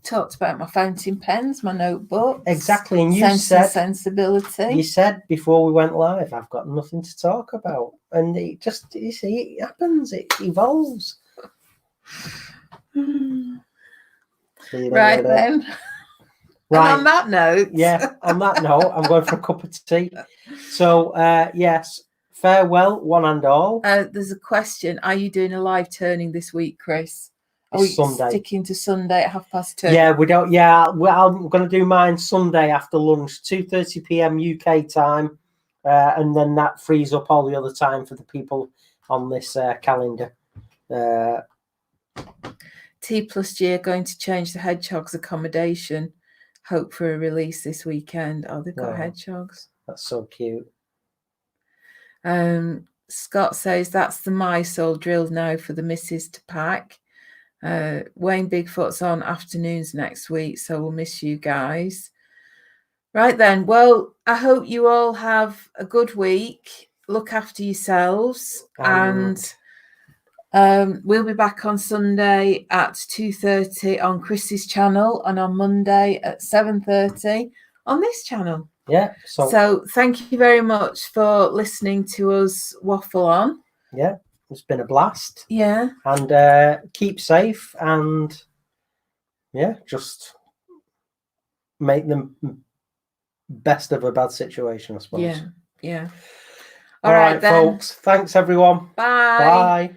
Talked about my fountain pens, my notebooks. Exactly, and you Sense and said sensibility. You said before we went live, I've got nothing to talk about, and it just, you see, it happens, it evolves. Right then. Right. And on that note. Yeah, on that note, I'm going for a cup of tea. So, yes, farewell, one and all. There's a question. Are you doing a live turning this week, Chris? Are we sticking to Sunday at 2:30? Yeah, we don't. Yeah, I'm going to do mine Sunday after lunch, 2:30 p.m. UK time, and then that frees up all the other time for the people on this calendar. T+G are going to change the hedgehogs' accommodation. Hope for a release this weekend. Oh, they've got hedgehogs. That's so cute. Scott says that's the mice all drilled now for the missus to pack. Wayne Bigfoot's on afternoons next week, so we'll miss you guys. Right then. Well, I hope you all have a good week. Look after yourselves, and we'll be back on Sunday at 2:30 on Chris's channel, and on Monday at 7:30 on this channel. Yeah. So thank you very much for listening to us waffle on. Yeah. It's been a blast. Yeah. And keep safe, and just make the best of a bad situation, I suppose. Yeah. All right, then. Folks. Thanks, everyone. Bye. Bye.